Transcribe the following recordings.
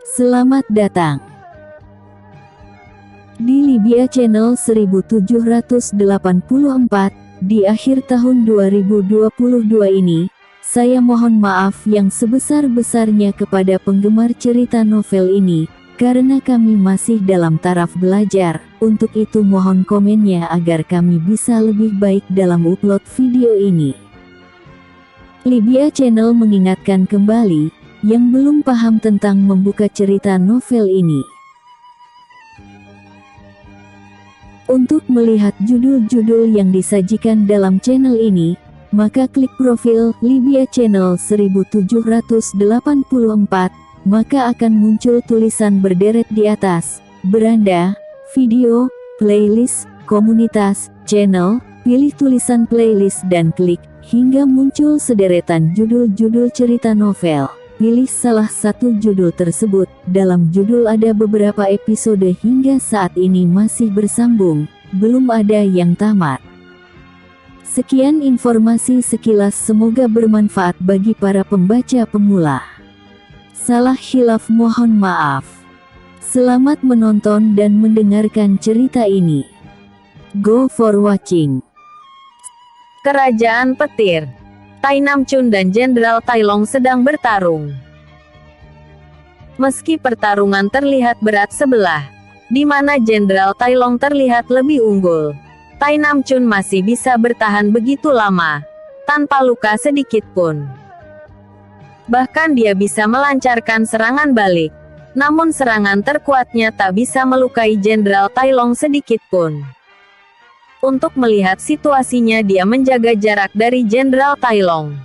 Selamat datang di Libya Channel 1784. Di akhir tahun 2022 ini, saya mohon maaf yang sebesar-besarnya kepada penggemar cerita novel ini, karena kami masih dalam taraf belajar. Untuk itu mohon komennya agar kami bisa lebih baik dalam upload video ini. Libya Channel mengingatkan kembali, yang belum paham tentang membuka cerita novel ini. Untuk melihat judul-judul yang disajikan dalam channel ini, maka klik profil Libya Channel 1784, maka akan muncul tulisan berderet di atas, beranda, video, playlist, komunitas, channel, pilih tulisan playlist dan klik, hingga muncul sederetan judul-judul cerita novel. Pilih salah satu judul tersebut. Dalam judul ada beberapa episode hingga saat ini masih bersambung, belum ada yang tamat. Sekian informasi sekilas, semoga bermanfaat bagi para pembaca pemula. Salah khilaf mohon maaf. Selamat menonton dan mendengarkan cerita ini. Go for watching. Kerajaan Petir. Tai Namchun dan Jenderal Tai Long sedang bertarung. Meski pertarungan terlihat berat sebelah, di mana Jenderal Tai Long terlihat lebih unggul, Tai Namchun masih bisa bertahan begitu lama, tanpa luka sedikit pun. Bahkan dia bisa melancarkan serangan balik, namun serangan terkuatnya tak bisa melukai Jenderal Tai Long sedikit pun. Untuk melihat situasinya, dia menjaga jarak dari Jenderal Tai Long.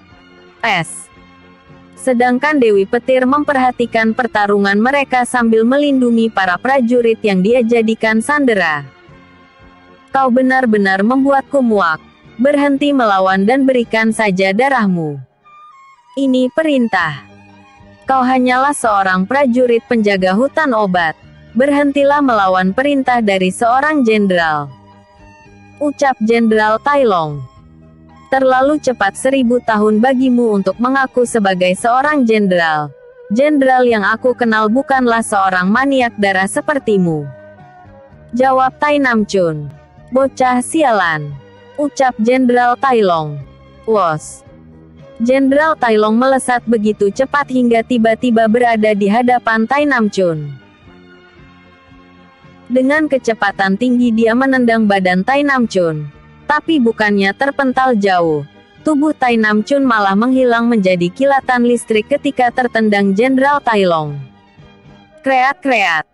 Sedangkan Dewi Petir memperhatikan pertarungan mereka sambil melindungi para prajurit yang dia jadikan sandera. Kau benar-benar membuatku muak. Berhenti melawan dan berikan saja darahmu. Ini perintah. Kau hanyalah seorang prajurit penjaga hutan obat. Berhentilah melawan perintah dari seorang jenderal, ucap Jenderal Tai Long. Terlalu cepat 1000 tahun bagimu untuk mengaku sebagai seorang jenderal. Jenderal yang aku kenal bukanlah seorang maniak darah sepertimu, jawab Tai Namchun. Bocah sialan, ucap Jenderal Tai Long. Wos. Jenderal Tai Long melesat begitu cepat hingga tiba-tiba berada di hadapan Tai Namchun. Dengan kecepatan tinggi dia menendang badan Tai Namchun. Tapi bukannya terpental jauh, tubuh Tai Namchun malah menghilang menjadi kilatan listrik ketika tertendang Jenderal Tai Long. Kreat-kreat.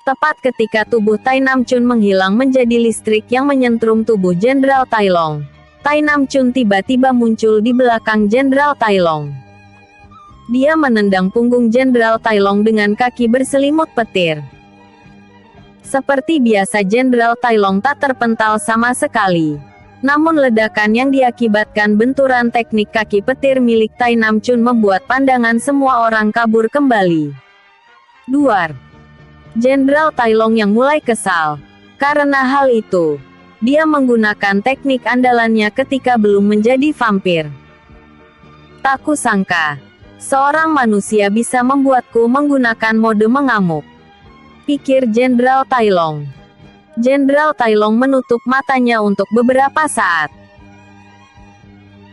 Tepat ketika tubuh Tai Namchun menghilang menjadi listrik yang menyentrum tubuh Jenderal Tai Long, Tai Namchun tiba-tiba muncul di belakang Jenderal Tai Long. Dia menendang punggung Jenderal Tai Long dengan kaki berselimut petir. Seperti biasa Jenderal Tai Long tak terpental sama sekali. Namun ledakan yang diakibatkan benturan teknik kaki petir milik Tai Namchun membuat pandangan semua orang kabur kembali. Duar. Jenderal Tai Long yang mulai kesal. Karena hal itu, dia menggunakan teknik andalannya ketika belum menjadi vampir. Tak kusangka, seorang manusia bisa membuatku menggunakan mode mengamuk, pikir Jenderal Tai Long. Jenderal Tai Long menutup matanya untuk beberapa saat.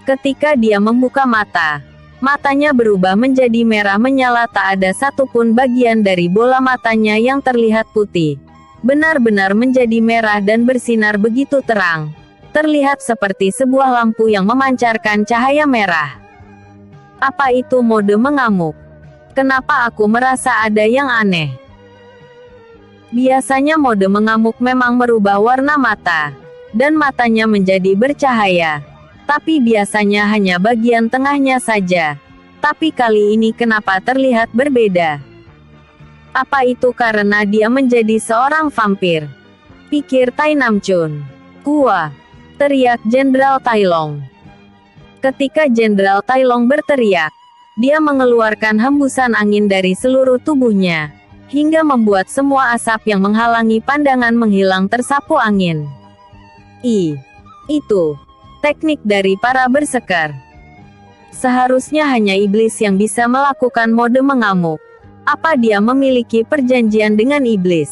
Ketika dia membuka mata, matanya berubah menjadi merah menyala, tak ada satupun bagian dari bola matanya yang terlihat putih. Benar-benar menjadi merah dan bersinar begitu terang. Terlihat seperti sebuah lampu yang memancarkan cahaya merah. Apa itu mode mengamuk? Kenapa aku merasa ada yang aneh? Biasanya mode mengamuk memang merubah warna mata, dan matanya menjadi bercahaya. Tapi biasanya hanya bagian tengahnya saja. Tapi kali ini kenapa terlihat berbeda? Apa itu karena dia menjadi seorang vampir? Pikir Tai Namchun. Wah! Teriak Jenderal Tai Long. Ketika Jenderal Tai Long berteriak, dia mengeluarkan hembusan angin dari seluruh tubuhnya, hingga membuat semua asap yang menghalangi pandangan menghilang tersapu angin. Itu teknik dari para bersekar. Seharusnya hanya iblis yang bisa melakukan mode mengamuk. Apa dia memiliki perjanjian dengan iblis?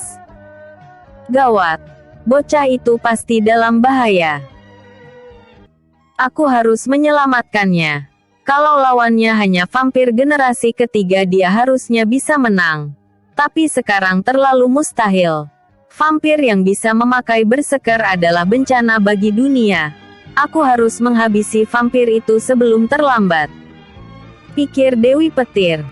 Gawat. Bocah itu pasti dalam bahaya. Aku harus menyelamatkannya. Kalau lawannya hanya vampir generasi ketiga, dia harusnya bisa menang. Tapi sekarang terlalu mustahil. Vampir yang bisa memakai berserker adalah bencana bagi dunia. Aku harus menghabisi vampir itu sebelum terlambat, pikir Dewi Petir.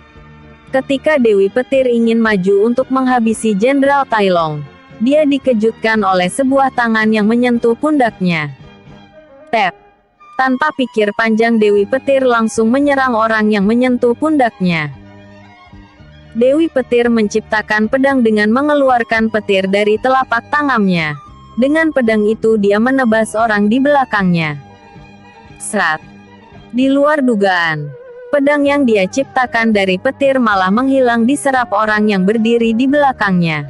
Ketika Dewi Petir ingin maju untuk menghabisi Jenderal Tai Long, dia dikejutkan oleh sebuah tangan yang menyentuh pundaknya. Tap. Tanpa pikir panjang, Dewi Petir langsung menyerang orang yang menyentuh pundaknya. Dewi Petir menciptakan pedang dengan mengeluarkan petir dari telapak tangannya. Dengan pedang itu dia menebas orang di belakangnya. Serat. Di luar dugaan, pedang yang dia ciptakan dari petir malah menghilang diserap orang yang berdiri di belakangnya.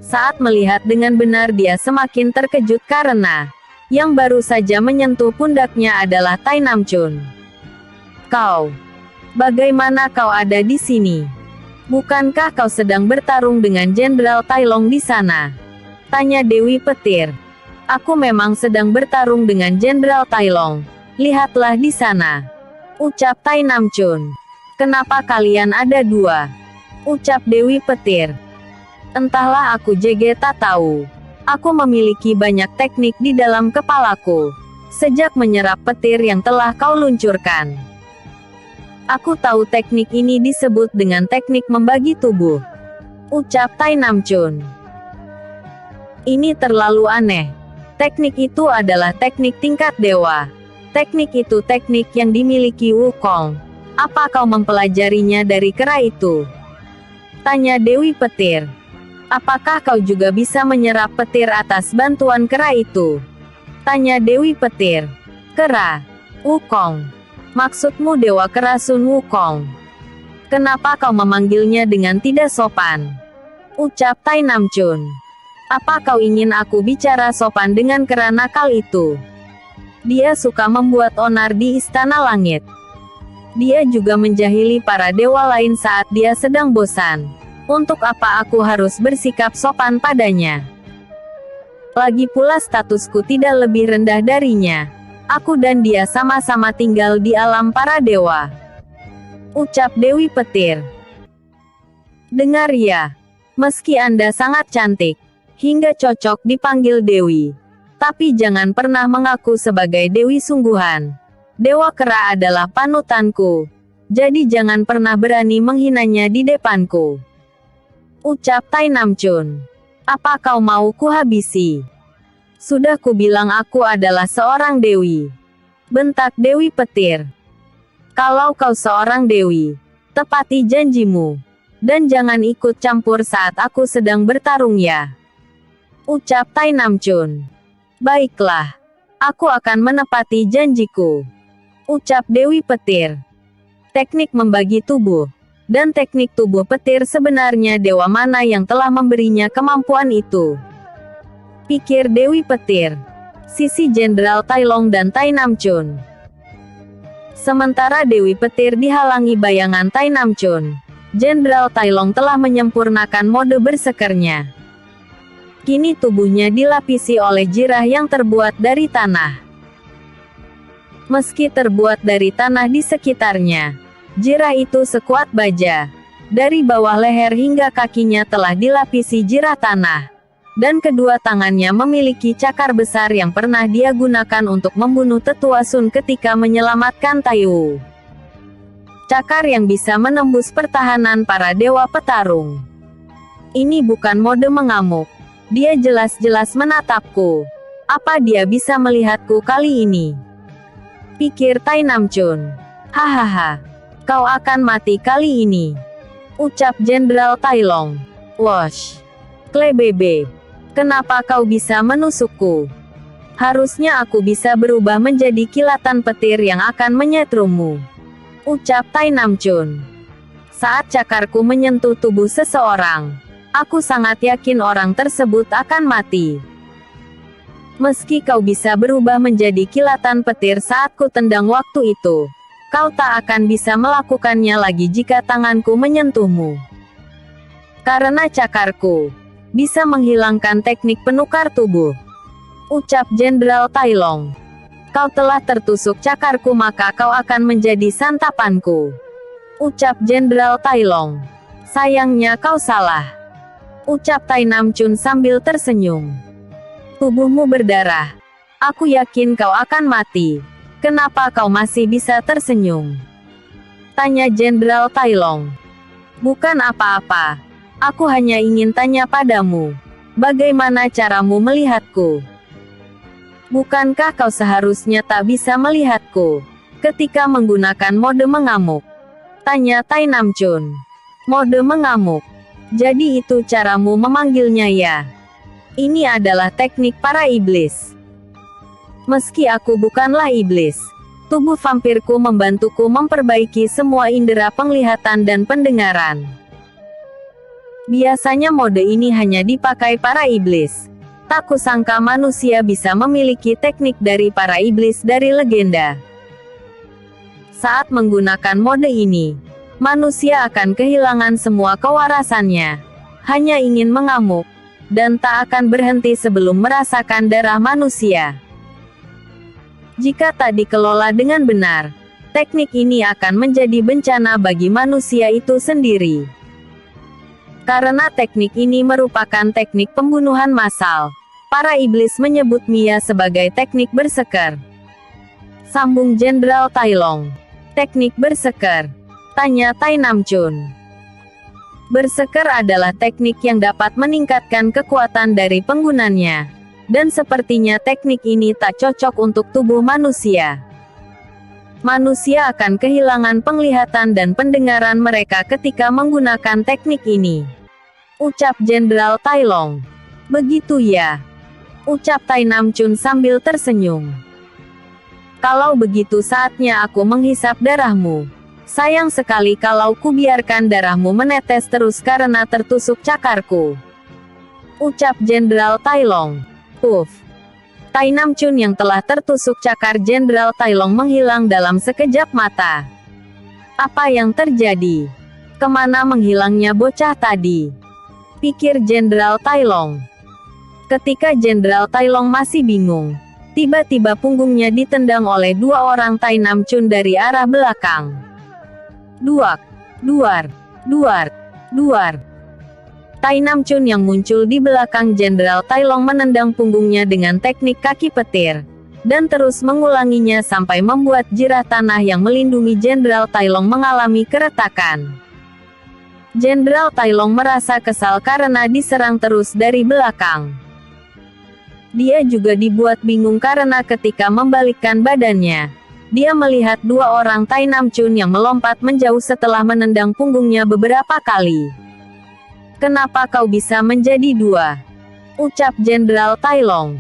Saat melihat dengan benar, dia semakin terkejut karena yang baru saja menyentuh pundaknya adalah Tai Namchun. Kau, bagaimana kau ada di sini? Bukankah kau sedang bertarung dengan Jenderal Tai Long di sana? Tanya Dewi Petir. Aku memang sedang bertarung dengan Jenderal Tai Long. Lihatlah di sana, ucap Tai Namchun. Kenapa kalian ada dua? Ucap Dewi Petir. Entahlah, aku juga tak tahu. Aku memiliki banyak teknik di dalam kepalaku. Sejak menyerap petir yang telah kau luncurkan, aku tahu teknik ini disebut dengan teknik membagi tubuh. Ucap Tai Namchun. Ini terlalu aneh. Teknik itu adalah teknik tingkat dewa. Teknik itu teknik yang dimiliki Wukong. Apa kau mempelajarinya dari kera itu? Tanya Dewi Petir. Apakah kau juga bisa menyerap petir atas bantuan kera itu? Tanya Dewi Petir. Kera? Wukong? Maksudmu Dewa Kera Sun Wukong? Kenapa kau memanggilnya dengan tidak sopan? Ucap Tai Namchun. Apa kau ingin aku bicara sopan dengan kera nakal itu? Dia suka membuat onar di Istana Langit. Dia juga menjahili para dewa lain saat dia sedang bosan. Untuk apa aku harus bersikap sopan padanya? Lagi pula statusku tidak lebih rendah darinya. Aku dan dia sama-sama tinggal di alam para dewa. Ucap Dewi Petir. Dengar ya, meski Anda sangat cantik, hingga cocok dipanggil Dewi, tapi jangan pernah mengaku sebagai Dewi sungguhan. Dewa Kera adalah panutanku, jadi jangan pernah berani menghinanya di depanku. Ucap Tai Namchun. Apa kau mau kuhabisi? Sudah kubilang aku adalah seorang dewi. Bentak Dewi Petir. Kalau kau seorang dewi, tepati janjimu. Dan jangan ikut campur saat aku sedang bertarung ya. Ucap Tai Namchun. Baiklah. Aku akan menepati janjiku. Ucap Dewi Petir. Teknik membagi tubuh. Dan teknik tubuh petir, sebenarnya dewa mana yang telah memberinya kemampuan itu? Pikir Dewi Petir. Sisi Jenderal Tai Long dan Tai Namchun. Sementara Dewi Petir dihalangi bayangan Tai Namchun, Jenderal Tai Long telah menyempurnakan mode berserkernya. Kini tubuhnya dilapisi oleh jirah yang terbuat dari tanah. Meski terbuat dari tanah di sekitarnya, jirah itu sekuat baja. Dari bawah leher hingga kakinya telah dilapisi jirah tanah. Dan kedua tangannya memiliki cakar besar yang pernah dia gunakan untuk membunuh Tetua Sun ketika menyelamatkan Tai Wu. Cakar yang bisa menembus pertahanan para dewa petarung. Ini bukan mode mengamuk. Dia jelas-jelas menatapku. Apa dia bisa melihatku kali ini? Pikir Tai Namchun. Hahaha. Kau akan mati kali ini. Ucap Jenderal Tai Long. Wosh. Klebebe. Kenapa kau bisa menusukku? Harusnya aku bisa berubah menjadi kilatan petir yang akan menyetrumu. Ucap Tai Namchun. Saat cakarku menyentuh tubuh seseorang, aku sangat yakin orang tersebut akan mati. Meski kau bisa berubah menjadi kilatan petir saat ku tendang waktu itu, Kau tak akan bisa melakukannya lagi jika tanganku menyentuhmu. Karena cakarku bisa menghilangkan teknik penukar tubuh, ucap Jenderal Tai Long. Kau telah tertusuk cakarku maka kau akan menjadi santapanku, ucap Jenderal Tai Long. Sayangnya kau salah, ucap Tai Nam Chun sambil tersenyum. Tubuhmu berdarah. Aku yakin kau akan mati. Kenapa kau masih bisa tersenyum? Tanya Jenderal Tai Long. Bukan apa-apa. Aku hanya ingin tanya padamu. Bagaimana caramu melihatku? Bukankah kau seharusnya tak bisa melihatku ketika menggunakan mode mengamuk? Tanya Tai Nam Chun. Mode mengamuk. Jadi itu caramu memanggilnya ya? Ini adalah teknik para iblis. Meski aku bukanlah iblis, tubuh vampirku membantuku memperbaiki semua indera penglihatan dan pendengaran. Biasanya mode ini hanya dipakai para iblis. Tak kusangka manusia bisa memiliki teknik dari para iblis dari legenda. Saat menggunakan mode ini, manusia akan kehilangan semua kewarasannya, hanya ingin mengamuk, dan tak akan berhenti sebelum merasakan darah manusia. Jika tak dikelola dengan benar, teknik ini akan menjadi bencana bagi manusia itu sendiri. Karena teknik ini merupakan teknik pembunuhan massal, para iblis menyebut Mia sebagai teknik berseker. Sambung Jenderal Tai Long. Teknik berseker? Tanya Tai Nam Chun. Berseker adalah teknik yang dapat meningkatkan kekuatan dari penggunanya. Dan sepertinya teknik ini tak cocok untuk tubuh manusia. Manusia akan kehilangan penglihatan dan pendengaran mereka ketika menggunakan teknik ini, ucap Jenderal Tai Long. Begitu ya, ucap Tai Nam Chun sambil tersenyum. Kalau begitu saatnya aku menghisap darahmu. Sayang sekali kalau kubiarkan darahmu menetes terus karena tertusuk cakarku, ucap Jenderal Tai Long. Uff. Tai Nam Chun yang telah tertusuk cakar Jenderal Tai Long menghilang dalam sekejap mata. Apa yang terjadi? Kemana menghilangnya bocah tadi? Pikir Jenderal Tai Long. Ketika Jenderal Tai Long masih bingung, tiba-tiba punggungnya ditendang oleh dua orang Tai Nam Chun dari arah belakang. Duak, duar, duar, duar. Tai Nam Chun yang muncul di belakang Jenderal Tai Long menendang punggungnya dengan teknik kaki petir, dan terus mengulanginya sampai membuat jirah tanah yang melindungi Jenderal Tai Long mengalami keretakan. Jenderal Tai Long merasa kesal karena diserang terus dari belakang. Dia juga dibuat bingung karena ketika membalikkan badannya, dia melihat dua orang Tai Nam Chun yang melompat menjauh setelah menendang punggungnya beberapa kali. Kenapa kau bisa menjadi dua? Ucap Jenderal Tai Long.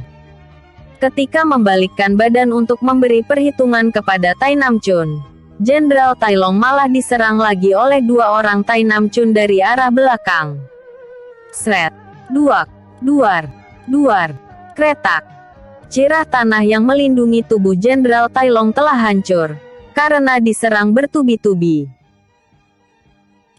Ketika membalikkan badan untuk memberi perhitungan kepada Tai Nam Chun, Jenderal Tai Long malah diserang lagi oleh dua orang Tai Nam Chun dari arah belakang. Sret, duak, duar, duar, kretak. Cirah tanah yang melindungi tubuh Jenderal Tai Long telah hancur, karena diserang bertubi-tubi.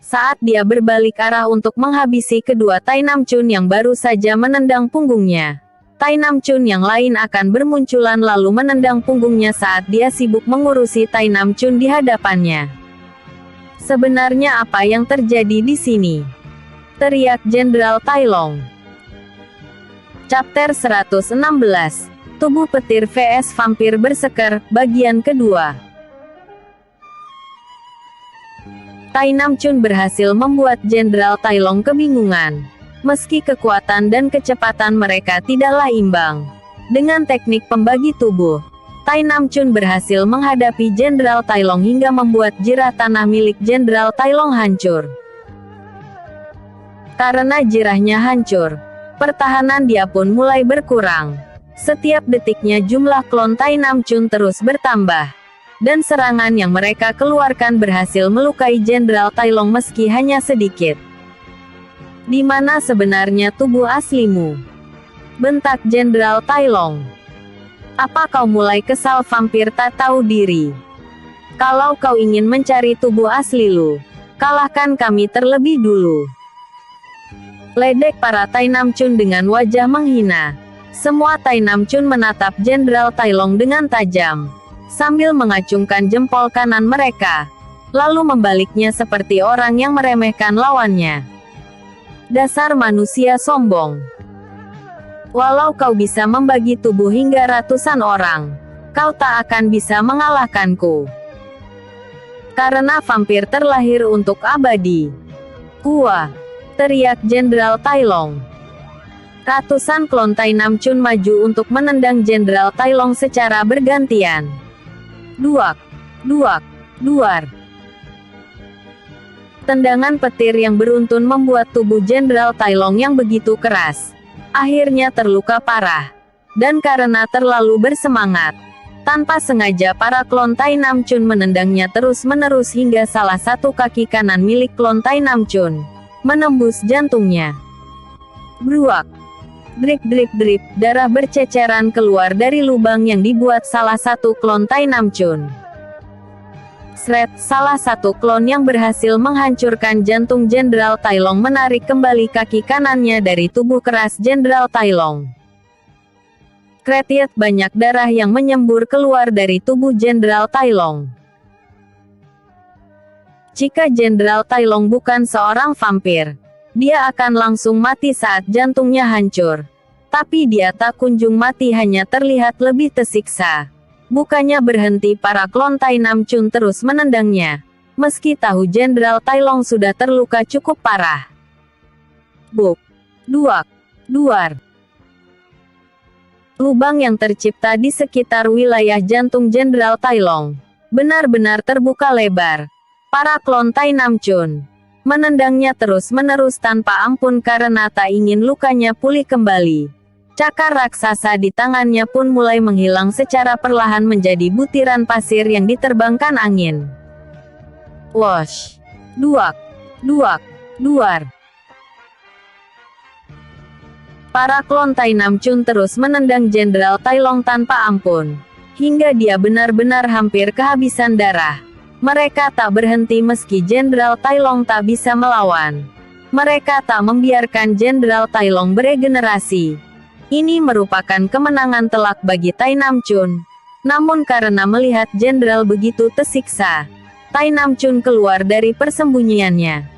Saat dia berbalik arah untuk menghabisi kedua Tai Nam Chun yang baru saja menendang punggungnya, Tai Nam Chun yang lain akan bermunculan lalu menendang punggungnya saat dia sibuk mengurusi Tai Nam Chun di hadapannya. Sebenarnya apa yang terjadi di sini? Teriak Jenderal Tai Long. Chapter 116. Tubuh petir vs vampir berseker, bagian kedua. Tai Nam Chun berhasil membuat Jenderal Tai Long kebingungan. Meski kekuatan dan kecepatan mereka tidaklah imbang, dengan teknik pembagi tubuh, Tai Nam Chun berhasil menghadapi Jenderal Tai Long hingga membuat jirah tanah milik Jenderal Tai Long hancur. Karena jirahnya hancur, pertahanan dia pun mulai berkurang. Setiap detiknya jumlah klon Tai Nam Chun terus bertambah, dan serangan yang mereka keluarkan berhasil melukai Jenderal Tai Long meski hanya sedikit. Di mana sebenarnya tubuh aslimu? Bentak Jenderal Tai Long. Apa kau mulai kesal vampir tak tahu diri? Kalau kau ingin mencari tubuh asli Lu, kalahkan kami terlebih dulu. Ledek para Tai Namchun dengan wajah menghina. Semua Tai Namchun menatap Jenderal Tai Long dengan tajam, sambil mengacungkan jempol kanan mereka, lalu membaliknya seperti orang yang meremehkan lawannya. Dasar manusia sombong. Walau kau bisa membagi tubuh hingga ratusan orang, kau tak akan bisa mengalahkanku. Karena vampir terlahir untuk abadi. Wah! Teriak Jenderal Tai Long. Ratusan klon Tai Namchun maju untuk menendang Jenderal Tai Long secara bergantian. Duak! Duak! Duar! Tendangan petir yang beruntun membuat tubuh Jenderal Tai Long yang begitu keras akhirnya terluka parah. Dan karena terlalu bersemangat, tanpa sengaja para klon Tai Namchun menendangnya terus-menerus hingga salah satu kaki kanan milik klon Tai Namchun menembus jantungnya. Bruak! Drip drip drip, darah berceceran keluar dari lubang yang dibuat salah satu klon Tai Namchun. Shred, salah satu klon yang berhasil menghancurkan jantung Jenderal Tai Long menarik kembali kaki kanannya dari tubuh keras Jenderal Tai Long. Kretiet, banyak darah yang menyembur keluar dari tubuh Jenderal Tai Long. Jika Jenderal Tai Long bukan seorang vampir, dia akan langsung mati saat jantungnya hancur. Tapi dia tak kunjung mati, hanya terlihat lebih tersiksa. Bukannya berhenti, para klon Tai Namchun terus menendangnya, meski tahu Jenderal Tai Long sudah terluka cukup parah. Buk! Duak! Duar! Lubang yang tercipta di sekitar wilayah jantung Jenderal Tai Long benar-benar terbuka lebar. Para klon Tai Namchun menendangnya terus-menerus tanpa ampun karena tak ingin lukanya pulih kembali. Cakar raksasa di tangannya pun mulai menghilang secara perlahan menjadi butiran pasir yang diterbangkan angin. Wosh! Duak! Duak! Duar! Para klon Tai Namchun terus menendang Jenderal Tai Long tanpa ampun, hingga dia benar-benar hampir kehabisan darah. Mereka tak berhenti meski Jenderal Tai Long tak bisa melawan. Mereka tak membiarkan Jenderal Tai Long beregenerasi. Ini merupakan kemenangan telak bagi Tai Namchun. Namun karena melihat Jenderal begitu tersiksa, Tai Namchun keluar dari persembunyiannya.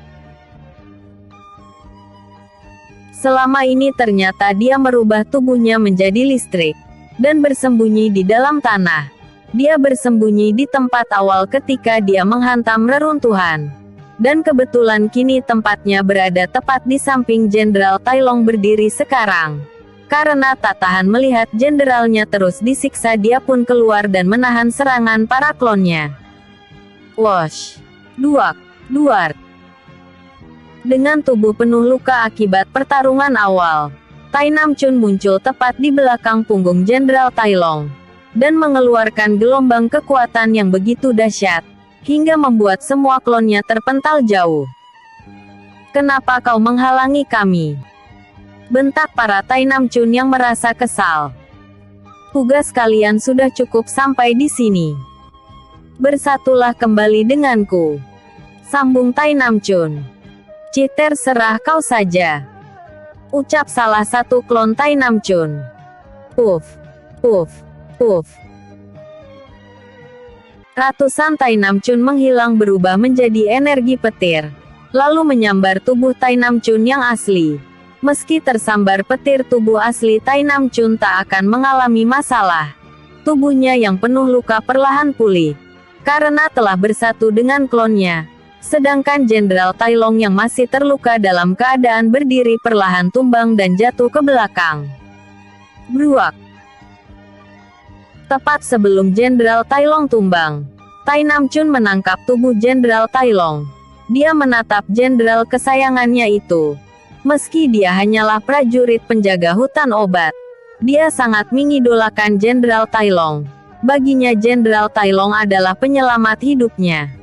Selama ini ternyata dia merubah tubuhnya menjadi listrik, dan bersembunyi di dalam tanah. Dia bersembunyi di tempat awal ketika dia menghantam reruntuhan. Dan kebetulan kini tempatnya berada tepat di samping Jenderal Tai Long berdiri sekarang. Karena tak tahan melihat jenderalnya terus disiksa, dia pun keluar dan menahan serangan para klonnya. Wosh! Duak! Duar! Dengan tubuh penuh luka akibat pertarungan awal, Tai Namchun muncul tepat di belakang punggung Jenderal Tai Long, dan mengeluarkan gelombang kekuatan yang begitu dahsyat, hingga membuat semua klonnya terpental jauh. Kenapa kau menghalangi kami? Bentak para Tai Namchun yang merasa kesal. Tugas kalian sudah cukup sampai di sini. Bersatulah kembali denganku. Sambung Tai Namchun. Citer, serah kau saja. Ucap salah satu klon Tai Namchun. Puff. Puff. Puff. Ratusan Tai Namchun menghilang berubah menjadi energi petir, lalu menyambar tubuh Tai Namchun yang asli. Meski tersambar petir, tubuh asli Tai Namchun tak akan mengalami masalah. Tubuhnya yang penuh luka perlahan pulih, karena telah bersatu dengan klonnya. Sedangkan Jenderal Tai Long yang masih terluka dalam keadaan berdiri perlahan tumbang dan jatuh ke belakang. Bruak! Tepat sebelum Jenderal Tai Long tumbang, Tai Namchun menangkap tubuh Jenderal Tai Long. Dia menatap jenderal kesayangannya itu. Meski dia hanyalah prajurit penjaga hutan obat, dia sangat mengidolakan Jenderal Tai Long. Baginya Jenderal Tai Long adalah penyelamat hidupnya.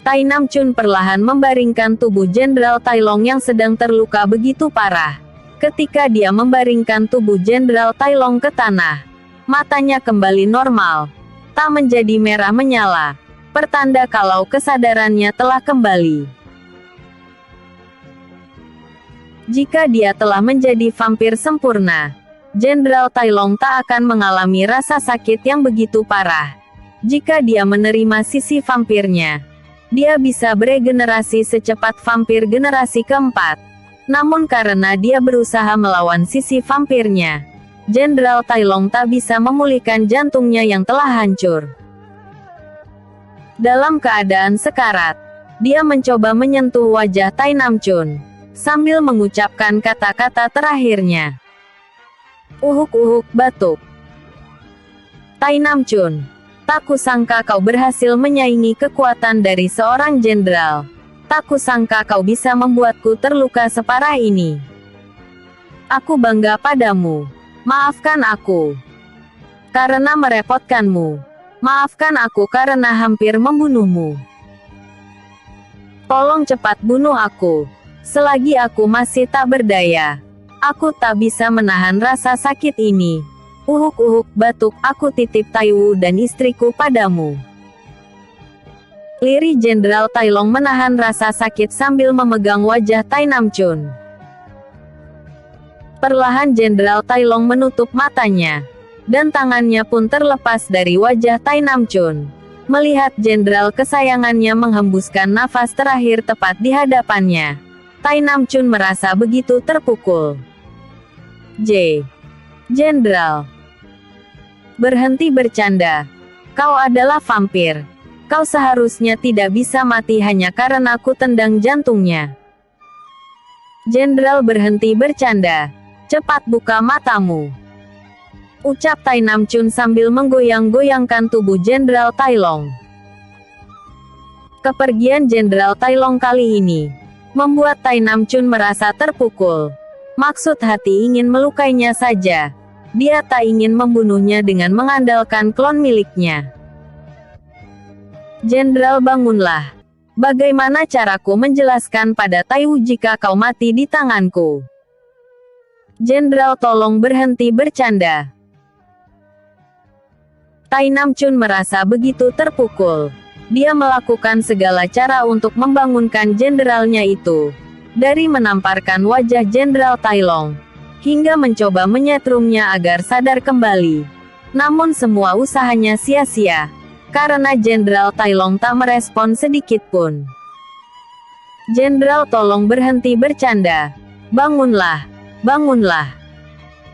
Tai Namchun perlahan membaringkan tubuh Jenderal Tai Long yang sedang terluka begitu parah. Ketika dia membaringkan tubuh Jenderal Tai Long ke tanah, matanya kembali normal. tak menjadi merah menyala. Pertanda kalau kesadarannya telah kembali. Jika dia telah menjadi vampir sempurna, Jenderal Tai Long tak akan mengalami rasa sakit yang begitu parah. Jika dia menerima sisi vampirnya, dia bisa beregenerasi secepat vampir generasi keempat. Namun karena dia berusaha melawan sisi vampirnya, Jenderal Tai Long tak bisa memulihkan jantungnya yang telah hancur. Dalam keadaan sekarat, dia mencoba menyentuh wajah Tai Namchun, sambil mengucapkan kata-kata terakhirnya. Uhuk-uhuk batuk. Tai Namchun, tak kusangka kau berhasil menyaingi kekuatan dari seorang jenderal. Tak kusangka kau bisa membuatku terluka separah ini. Aku bangga padamu. Maafkan aku karena merepotkanmu. Maafkan aku karena hampir membunuhmu. Tolong cepat bunuh aku. Selagi aku masih tak berdaya, aku tak bisa menahan rasa sakit ini. Uhuk-uhuk batuk. Aku titip Tai Wu dan istriku padamu. Lirih Jenderal Tai Long menahan rasa sakit sambil memegang wajah Tai Namchun. Perlahan Jenderal Tai Long menutup matanya, dan tangannya pun terlepas dari wajah Tai Namchun. Melihat jenderal kesayangannya menghembuskan nafas terakhir tepat di hadapannya, Tai Namchun merasa begitu terpukul. Jenderal, berhenti bercanda. Kau adalah vampir. Kau seharusnya tidak bisa mati hanya karena aku tendang jantungnya. Jenderal berhenti bercanda. Cepat buka matamu, ucap Tai Namchun sambil menggoyang-goyangkan tubuh Jenderal Tai Long. Kepergian Jenderal Tai Long kali ini membuat Tai Namchun merasa terpukul. Maksud hati ingin melukainya saja. Dia tak ingin membunuhnya dengan mengandalkan klon miliknya. Jenderal, bangunlah. Bagaimana caraku menjelaskan pada Tai Wu jika kau mati di tanganku? Jenderal, tolong berhenti bercanda. Tai Namchun merasa begitu terpukul. Dia melakukan segala cara untuk membangunkan jenderalnya itu. Dari menamparkan wajah Jenderal Tai Long, hingga mencoba menyetrumnya agar sadar kembali. Namun semua usahanya sia-sia, karena Jenderal Tai Long tak merespon sedikit pun. Jenderal, tolong berhenti bercanda. Bangunlah. Bangunlah,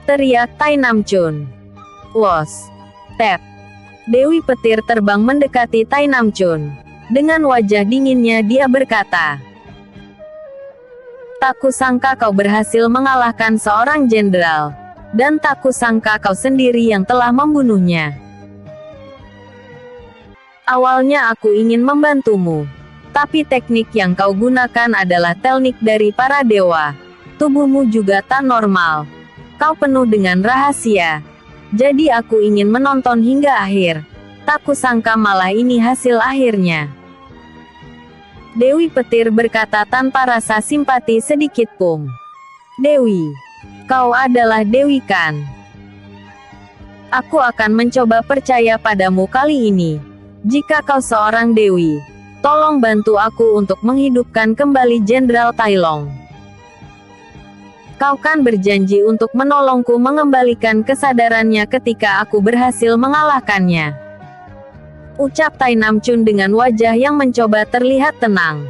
teriak Tai Namchun. Wos, tep. Dewi Petir terbang mendekati Tai Namchun. Dengan wajah dinginnya dia berkata, tak kusangka kau berhasil mengalahkan seorang jenderal, dan tak kusangka kau sendiri yang telah membunuhnya. Awalnya aku ingin membantumu, tapi teknik yang kau gunakan adalah teknik dari para dewa. Tubuhmu juga tak normal. Kau penuh dengan rahasia. Jadi aku ingin menonton hingga akhir. Tak kusangka malah ini hasil akhirnya. Dewi Petir berkata tanpa rasa simpati sedikit pun. Dewi, kau adalah Dewi kan? Aku akan mencoba percaya padamu kali ini. Jika kau seorang Dewi, tolong bantu aku untuk menghidupkan kembali Jenderal Tai Long. Kau kan berjanji untuk menolongku mengembalikan kesadarannya ketika aku berhasil mengalahkannya. Ucap Tai Namchun dengan wajah yang mencoba terlihat tenang.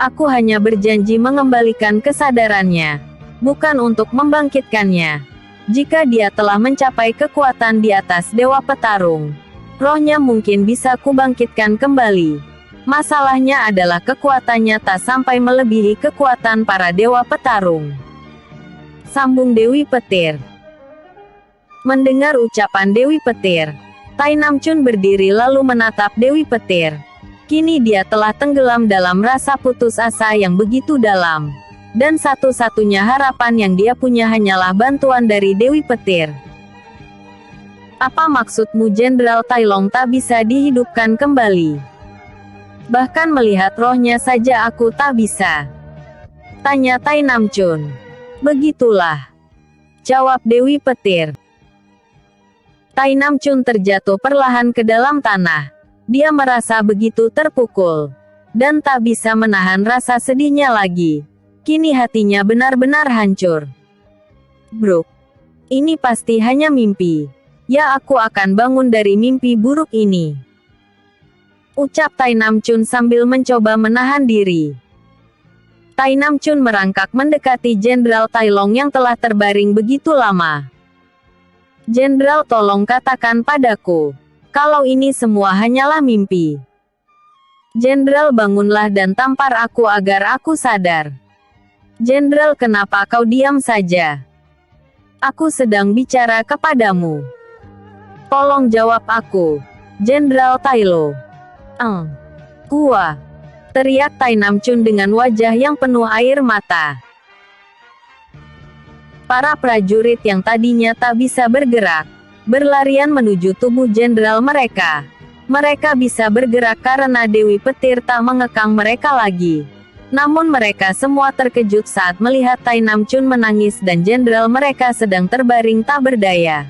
Aku hanya berjanji mengembalikan kesadarannya, bukan untuk membangkitkannya. Jika dia telah mencapai kekuatan di atas Dewa Petarung, rohnya mungkin bisa kubangkitkan kembali. Masalahnya adalah kekuatannya tak sampai melebihi kekuatan para Dewa Petarung. Sambung Dewi Petir. Mendengar ucapan Dewi Petir, Tai Namchun berdiri lalu menatap Dewi Petir. Kini dia telah tenggelam dalam rasa putus asa yang begitu dalam. Dan satu-satunya harapan yang dia punya hanyalah bantuan dari Dewi Petir. Apa maksudmu Jenderal Tai Long tak bisa dihidupkan kembali? Bahkan melihat rohnya saja aku tak bisa. Tanya Tai Namchun. Begitulah, jawab Dewi Petir. Tai Namchun terjatuh perlahan ke dalam tanah. Dia merasa begitu terpukul. Dan tak bisa menahan rasa sedihnya lagi. Kini hatinya benar-benar hancur. Bruk. Ini pasti hanya mimpi. Ya, aku akan bangun dari mimpi buruk ini. Ucap Tai Namchun sambil mencoba menahan diri. Tai Namchun merangkak mendekati Jenderal Tai Long yang telah terbaring begitu lama. Jenderal, tolong katakan padaku, kalau ini semua hanyalah mimpi. Jenderal, bangunlah dan tampar aku agar aku sadar. Jenderal, kenapa kau diam saja? Aku sedang bicara kepadamu. Tolong jawab aku, Jenderal Tai Lo. Gua, teriak Tai Namchun dengan wajah yang penuh air mata. Para prajurit yang tadinya tak bisa bergerak, berlarian menuju tubuh jenderal mereka. Mereka bisa bergerak karena Dewi Petir tak mengekang mereka lagi. Namun mereka semua terkejut saat melihat Tai Namchun menangis dan jenderal mereka sedang terbaring tak berdaya.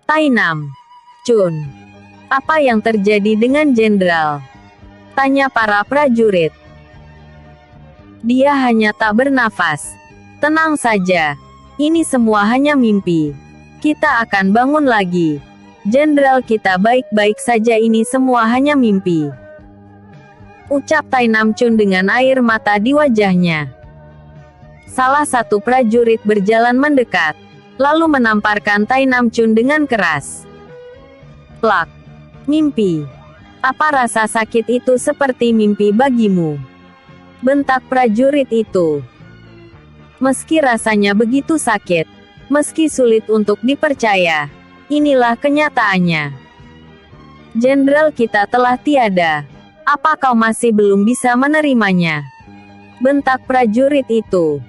Tai Namchun, apa yang terjadi dengan jenderal? Tanya para prajurit. Dia hanya tak bernafas. Tenang saja. Ini semua hanya mimpi. Kita akan bangun lagi. Jenderal, kita baik-baik saja, ini semua hanya mimpi. Ucap Tai Namchun dengan air mata di wajahnya. Salah satu prajurit berjalan mendekat, lalu menamparkan Tai Namchun dengan keras. Plak. Mimpi. Apa rasa sakit itu seperti mimpi bagimu? Bentak prajurit itu. Meski rasanya begitu sakit, meski sulit untuk dipercaya, inilah kenyataannya. Jenderal, kita telah tiada. Apa kau masih belum bisa menerimanya? Bentak prajurit itu.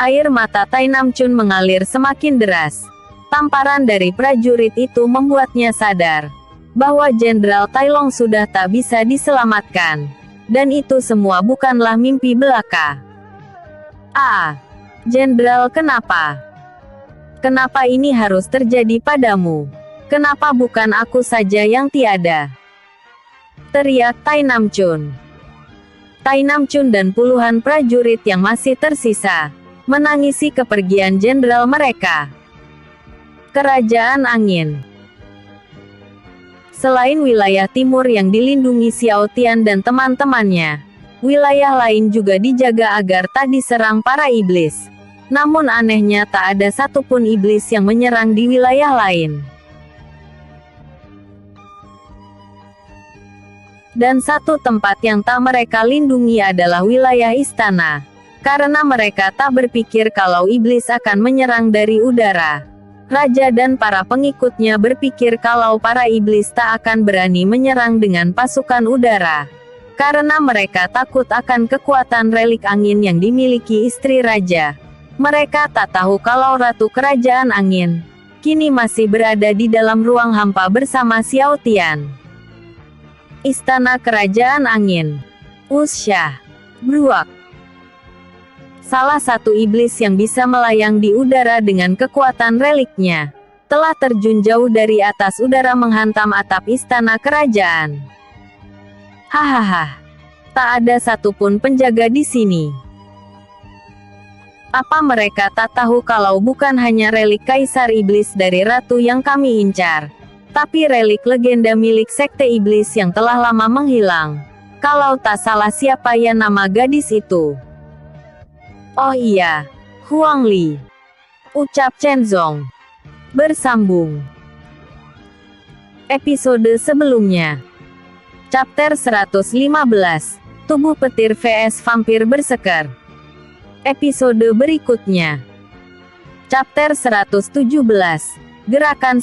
Air mata Tai Namchun mengalir semakin deras. Tamparan dari prajurit itu membuatnya sadar bahwa Jenderal Tai Long sudah tak bisa diselamatkan. Dan itu semua bukanlah mimpi belaka. Jenderal, kenapa? Kenapa ini harus terjadi padamu? Kenapa bukan aku saja yang tiada? Teriak Tai Namchun. Tai Namchun dan puluhan prajurit yang masih tersisa menangisi kepergian jenderal mereka. Kerajaan Angin. Selain wilayah timur yang dilindungi Xiao Tian dan teman-temannya, wilayah lain juga dijaga agar tak diserang para iblis. Namun anehnya tak ada satupun iblis yang menyerang di wilayah lain. Dan satu tempat yang tak mereka lindungi adalah wilayah istana. Karena mereka tak berpikir kalau iblis akan menyerang dari udara. Raja dan para pengikutnya berpikir kalau para iblis tak akan berani menyerang dengan pasukan udara. Karena mereka takut akan kekuatan relik angin yang dimiliki istri raja. Mereka tak tahu kalau Ratu Kerajaan Angin kini masih berada di dalam ruang hampa bersama Xiao Tian. Istana Kerajaan Angin. Wuxia. Bruak. Salah satu iblis yang bisa melayang di udara dengan kekuatan reliknya telah terjun jauh dari atas udara menghantam atap istana kerajaan. Hahaha. Tak ada satupun penjaga di sini. Apa mereka tak tahu kalau bukan hanya relik kaisar iblis dari ratu yang kami incar, tapi relik legenda milik sekte iblis yang telah lama menghilang. Kalau tak salah, siapa ya nama gadis itu? Oh iya, Huang Li. Ucap Chen Zong. Bersambung. Episode sebelumnya. Chapter 115. Tubuh petir vs vampir bersekar. Episode berikutnya. Chapter 117. Gerakan